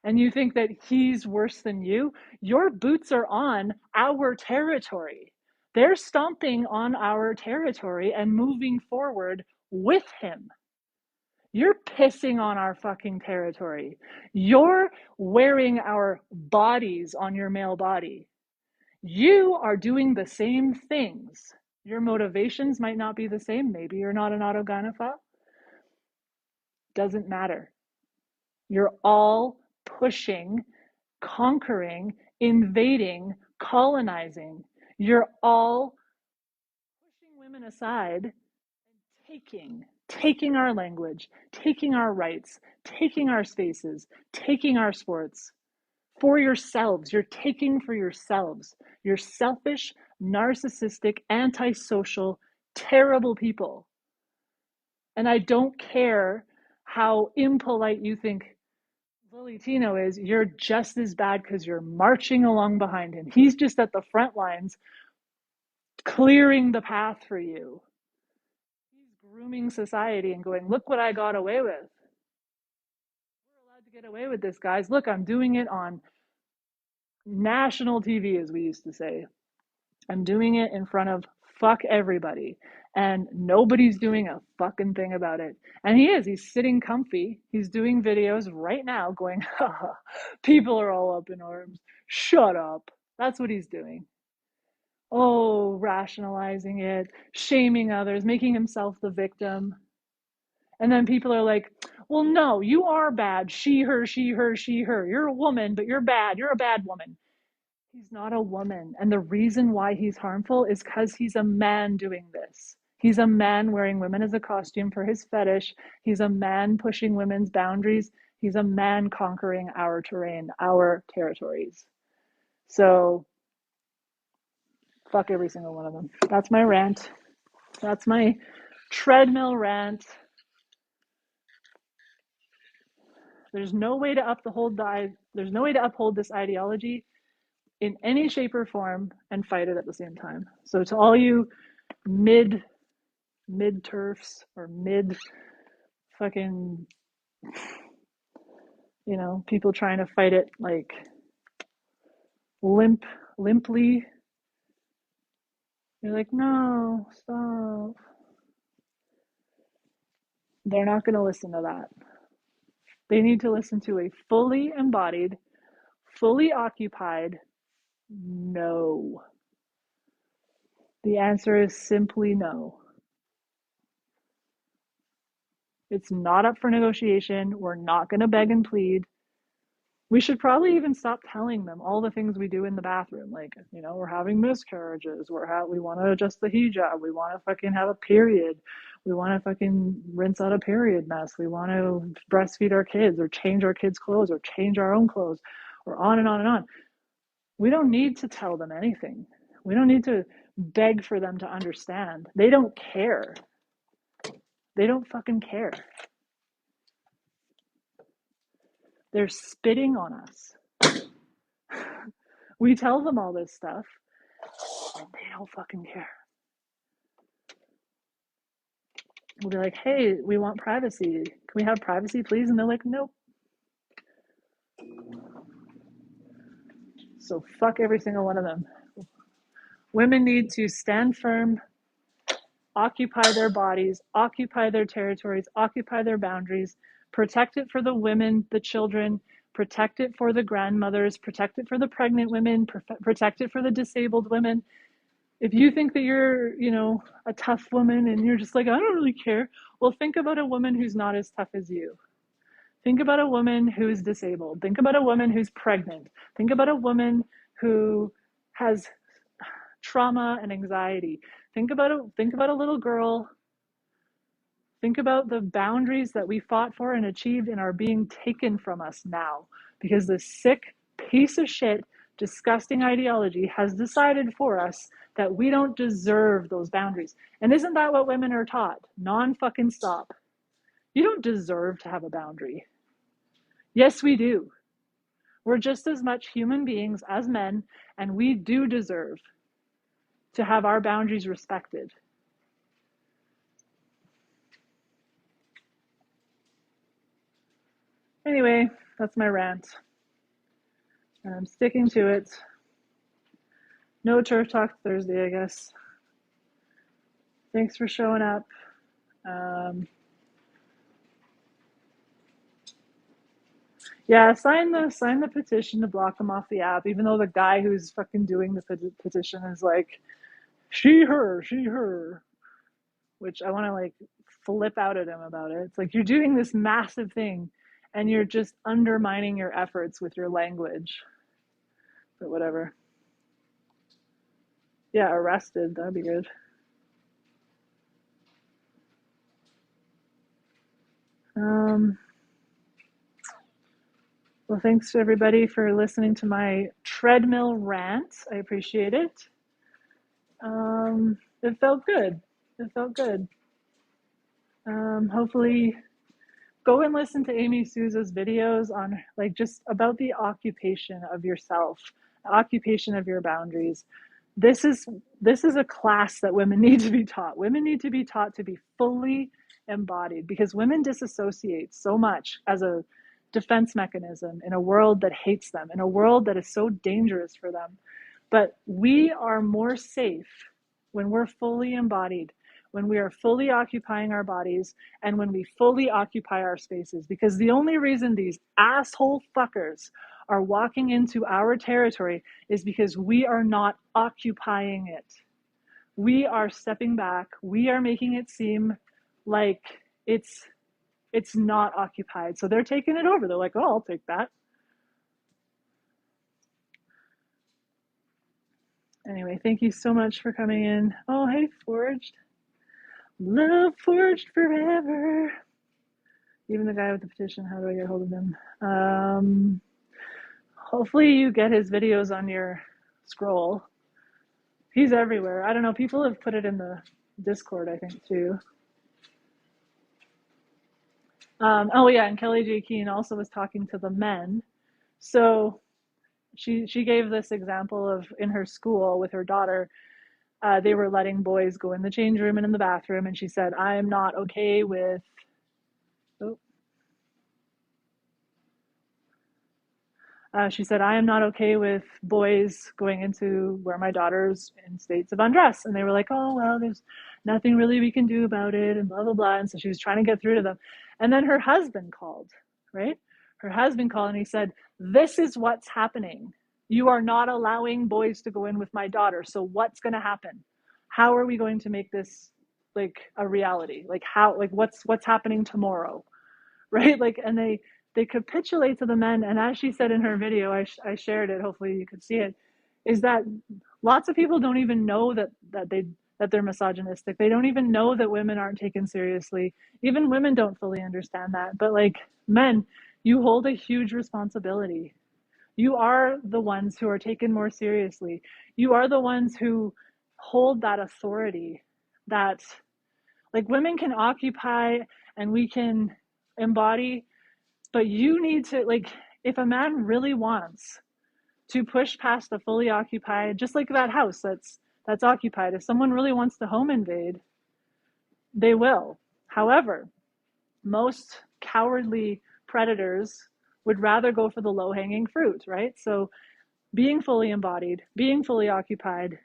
And you think that he's worse than you? Your boots are on our territory. They're stomping on our territory and moving forward with him. You're pissing on our fucking territory. You're wearing our bodies on your male body. You are doing the same things. Your motivations might not be the same. Maybe you're not an autogynephile. Doesn't matter. You're all pushing, conquering, invading, colonizing. You're all pushing women aside and taking our language, taking our rights, taking our spaces, taking our sports for yourselves. You're taking for yourselves. You're selfish, narcissistic, antisocial, terrible people. And I don't care how impolite you think Lily Tino is, you're just as bad because you're marching along behind him. He's just at the front lines, clearing the path for you. He's grooming society and going, look what I got away with. We're allowed to get away with this, guys. Look, I'm doing it on national TV, as we used to say. I'm doing it in front of fuck everybody. And nobody's doing a fucking thing about it. And he's sitting comfy. He's doing videos right now going, haha, people are all up in arms. Shut up. That's what he's doing. Oh, rationalizing it, shaming others, making himself the victim. And then people are like, well, no, you are bad. She, her, she, her, she, her. You're a woman, but you're bad. You're a bad woman. He's not a woman. And the reason why he's harmful is because he's a man doing this. He's a man wearing women as a costume for his fetish. He's a man pushing women's boundaries. He's a man conquering our terrain, our territories. So, fuck every single one of them. That's my rant. That's my treadmill rant. There's no way to there's no way to uphold this ideology in any shape or form and fight it at the same time. So to all you mid turfs or mid fucking people trying to fight it like limply, you're like, no, stop. They're not going to listen to that. They need to listen to a fully embodied, fully occupied no. The answer is simply no. It's not up for negotiation. We're not going to beg and plead. We should probably even stop telling them all the things we do in the bathroom. Like, we're having miscarriages. We want to adjust the hijab. We want to fucking have a period. We want to fucking rinse out a period mess. We want to breastfeed our kids or change our kids' clothes or change our own clothes or on and on and on. We don't need to tell them anything. We don't need to beg for them to understand. They don't care. They don't fucking care. They're spitting on us. We tell them all this stuff, and they don't fucking care. We'll be like, hey, we want privacy. Can we have privacy, please? And they're like, nope. So fuck every single one of them. Women need to stand firm, occupy their bodies, occupy their territories, occupy their boundaries, protect it for the women, the children, protect it for the grandmothers, protect it for the pregnant women, protect it for the disabled women. If you think that you're, a tough woman and you're just like, I don't really care, well, think about a woman who's not as tough as you. Think about a woman who's disabled. Think about a woman who's pregnant. Think about a woman who has trauma and anxiety. Think about a little girl. Think about the boundaries that we fought for and achieved and are being taken from us now because this sick piece of shit, disgusting ideology has decided for us that we don't deserve those boundaries. And isn't that what women are taught? Non-fucking stop. You don't deserve to have a boundary. Yes, we do. We're just as much human beings as men, and we do deserve to have our boundaries respected. Anyway, that's my rant. And I'm sticking to it. No Turf Talk Thursday, I guess. Thanks for showing up. Yeah, sign the petition to block them off the app, even though the guy who's fucking doing the petition is like, she, her, which I want to like flip out at him about it. It's like, you're doing this massive thing and you're just undermining your efforts with your language. But whatever. Yeah, arrested, that'd be good. Well, thanks to everybody for listening to my treadmill rant. I appreciate it. It felt good. Hopefully, go and listen to Amy Souza's videos on like just about the occupation of yourself, occupation of your boundaries. This is a class that women need to be taught. Women need to be taught to be fully embodied because women disassociate so much as a defense mechanism in a world that hates them, in a world that is so dangerous for them. But we are more safe when we're fully embodied, when we are fully occupying our bodies, and when we fully occupy our spaces. Because the only reason these asshole fuckers are walking into our territory is because we are not occupying it. We are stepping back. We are making it seem like it's not occupied. So they're taking it over. They're like, oh, I'll take that. Anyway, thank you so much for coming in. Oh, hey, Forged. Love Forged forever. Even the guy with the petition, how do I get hold of him? Hopefully you get his videos on your scroll. He's everywhere. I don't know. People have put it in the Discord, I think, too. Oh, yeah, and Kelly J. Keane also was talking to the men. So she gave this example of in her school with her daughter, they were letting boys go in the change room and in the bathroom, and she said, I am not okay with... she said, I am not okay with boys going into where my daughter's in states of undress. And they were like, oh, well, there's nothing really we can do about it and blah, blah, blah. And so she was trying to get through to them. And then her husband called, right? Her husband called and he said, this is what's happening. You are not allowing boys to go in with my daughter. So what's going to happen? How are we going to make this like a reality? Like how, like what's happening tomorrow? Right? Like, and they capitulate to the men. And as she said in her video, I shared it, hopefully you could see it, is that lots of people don't even know that they're misogynistic. They don't even know that women aren't taken seriously. Even women don't fully understand that. But like men, you hold a huge responsibility. You are the ones who are taken more seriously. You are the ones who hold that authority that like women can occupy and we can embody, but you need to like if a man really wants to push past the fully occupied, just like that house that's occupied, if someone really wants to home invade, they will. However, most cowardly predators would rather go for the low-hanging fruit, right? So being fully embodied, being fully occupied,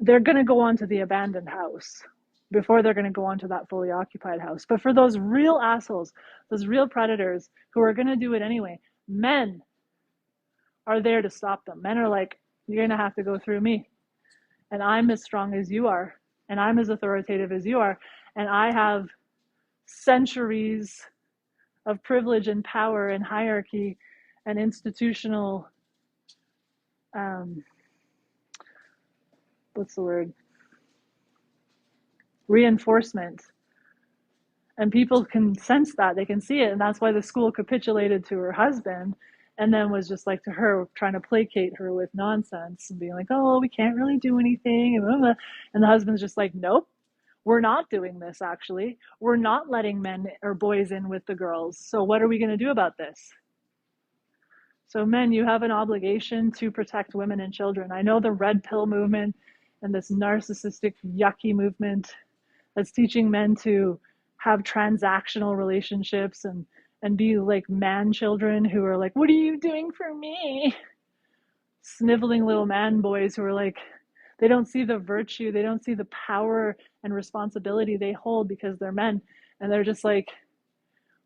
they're going to go on to the abandoned house before they're going to go on to that fully occupied house. But for those real assholes, those real predators who are going to do it anyway, men are there to stop them. Men are like, you're going to have to go through me. And I'm as strong as you are. And I'm as authoritative as you are. And I have centuries of privilege and power and hierarchy and institutional, what's the word? Reinforcement. And people can sense that, they can see it. And that's why the school capitulated to her husband and then was just like to her, trying to placate her with nonsense and being like, oh, we can't really do anything. And, blah, blah. And the husband's just like, nope, we're not doing this, actually. We're not letting men or boys in with the girls. So what are we going to do about this? So men, you have an obligation to protect women and children. I know the red pill movement and this narcissistic, yucky movement that's teaching men to have transactional relationships and be like man children who are like, what are you doing for me? Sniveling little man boys who are like, they don't see the virtue, they don't see the power and responsibility they hold because they're men. And they're just like,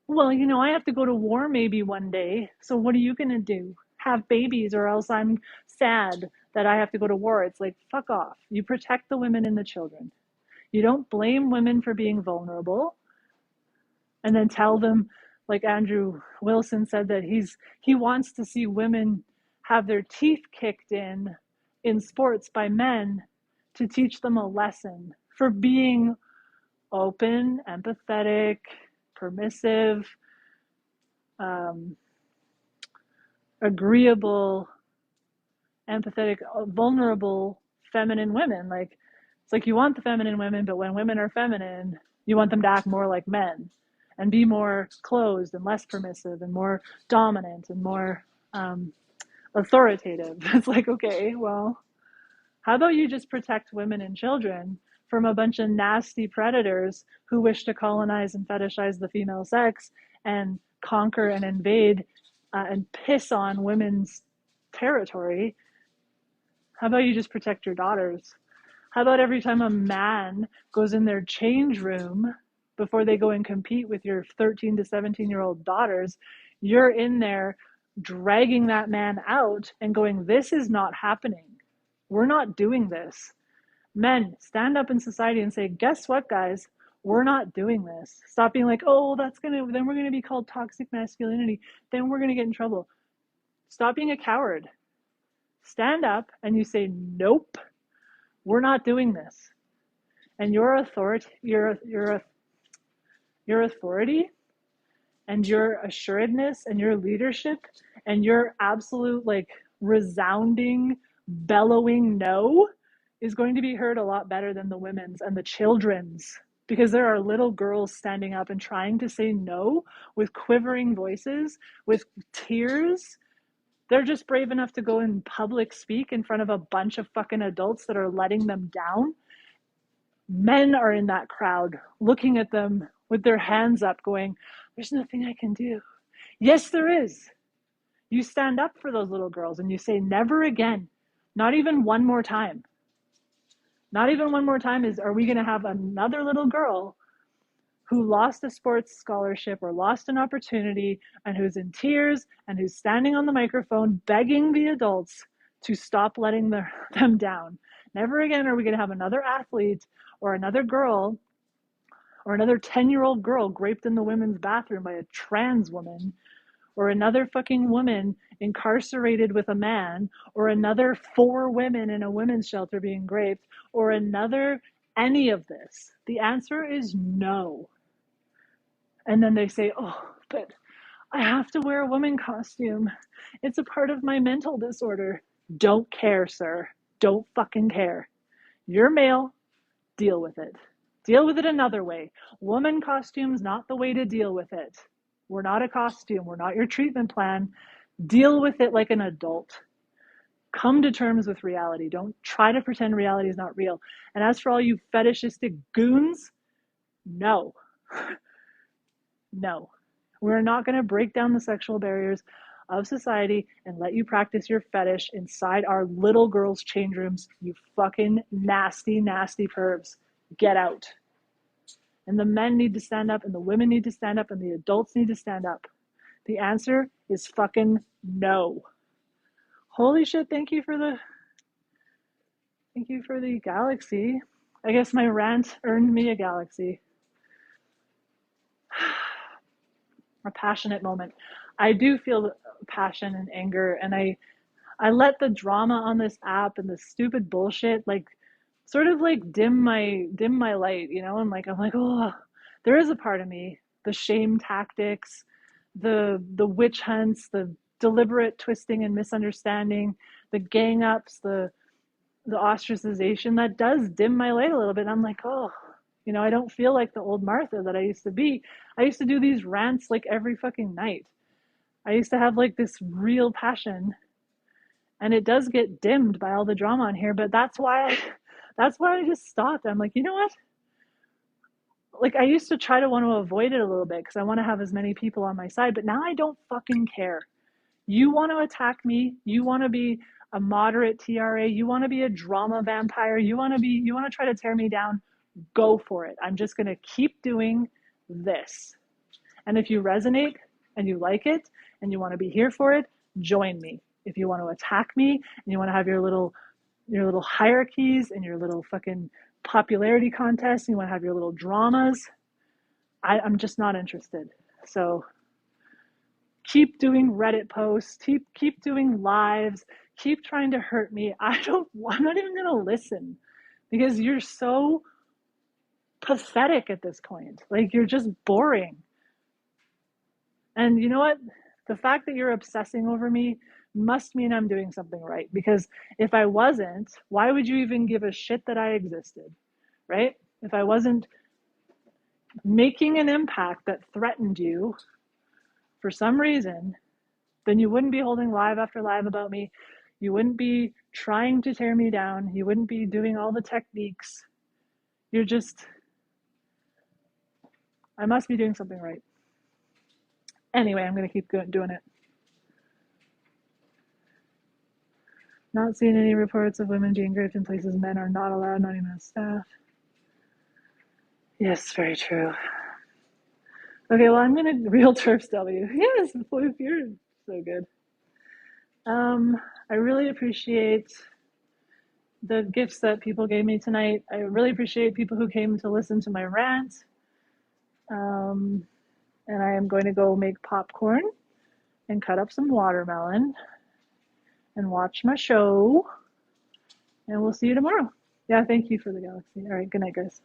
well, you know, I have to go to war maybe one day. So what are you going to do? Have babies or else I'm sad that I have to go to war. It's like, fuck off. You protect the women and the children. You don't blame women for being vulnerable and then tell them, like Andrew Wilson said, that he wants to see women have their teeth kicked in sports by men to teach them a lesson for being open, empathetic, permissive, agreeable, empathetic, vulnerable, feminine women. Like, it's like you want the feminine women, but when women are feminine, you want them to act more like men and be more closed and less permissive and more dominant and more authoritative. It's like, okay, well, how about you just protect women and children from a bunch of nasty predators who wish to colonize and fetishize the female sex and conquer and invade and piss on women's territory? How about you just protect your daughters? How about every time a man goes in their change room before they go and compete with your 13 to 17-year-old daughters, you're in there dragging that man out and going, this is not happening. We're not doing this. Men, stand up in society and say, guess what, guys? We're not doing this. Stop being like, oh, then we're gonna be called toxic masculinity. Then we're gonna get in trouble. Stop being a coward. Stand up and you say, nope, we're not doing this. And your authority, your authority and your assuredness and your leadership and your absolute like resounding, bellowing no is going to be heard a lot better than the women's and the children's, because there are little girls standing up and trying to say no with quivering voices, with tears. They're just brave enough to go in public speak in front of a bunch of fucking adults that are letting them down. Men are in that crowd looking at them with their hands up going, there's nothing I can do. Yes, there is. You stand up for those little girls and you say, never again. Not even one more time. Not even one more time are we going to have another little girl who lost a sports scholarship or lost an opportunity and who's in tears and who's standing on the microphone begging the adults to stop letting them down. Never again are we going to have another athlete or another girl or another 10-year-old girl raped in the women's bathroom by a trans woman, or another fucking woman incarcerated with a man, or another 4 women in a women's shelter being raped, or another any of this. The answer is no. And then they say, oh, but I have to wear a woman costume. It's a part of my mental disorder. Don't care, sir. Don't fucking care. You're male. Deal with it. Deal with it another way. Woman costume's not the way to deal with it. We're not a costume. We're not your treatment plan. Deal with it like an adult. Come to terms with reality. Don't try to pretend reality is not real. And as for all you fetishistic goons, no. No. We're not going to break down the sexual barriers of society and let you practice your fetish inside our little girls' change rooms, you fucking nasty, nasty pervs. Get out. And the men need to stand up, and the women need to stand up, and the adults need to stand up. The answer is fucking no. Holy shit, thank you for the galaxy. I guess my rant earned me a galaxy. A passionate moment. I do feel passion and anger, and I let the drama on this app and the stupid bullshit like sort of like dim my light, you know, and like I'm like, oh, there is a part of me, the shame tactics, the witch hunts, the deliberate twisting and misunderstanding, the gang ups, the ostracization that does dim my light a little bit. And I'm like, oh, you know, I don't feel like the old Martha that I used to be. I used to do these rants like every fucking night. I used to have like this real passion, and it does get dimmed by all the drama on here, but that's why I just stopped. I'm like, you know what? Like, I used to try to want to avoid it a little bit because I want to have as many people on my side, but now I don't fucking care. You want to attack me, you want to be a moderate TRA, you want to be a drama vampire, you want to try to tear me down, go for it. I'm just going to keep doing this. And if you resonate and you like it and you want to be here for it, join me. If you want to attack me and you want to have your little hierarchies and your little fucking popularity contests, and you want to have your little dramas, I'm just not interested. So keep doing Reddit posts, keep doing lives, keep trying to hurt me. I'm not even going to listen, because you're so pathetic at this point. Like, you're just boring. And you know what? The fact that you're obsessing over me must mean I'm doing something right. Because if I wasn't, why would you even give a shit that I existed, right? If I wasn't making an impact that threatened you for some reason, then you wouldn't be holding live after live about me. You wouldn't be trying to tear me down. You wouldn't be doing all the techniques. You're just, I must be doing something right. Anyway, I'm going to keep doing it. Not seeing any reports of women being raped in places men are not allowed, not even as staff. Yes, very true. Okay, well, I'm going to real turfs W. Yes, you're so good. I really appreciate the gifts that people gave me tonight. I really appreciate people who came to listen to my rant. And I am going to go make popcorn and cut up some watermelon and watch my show. And we'll see you tomorrow. Yeah, thank you for the galaxy. All right, good night, guys.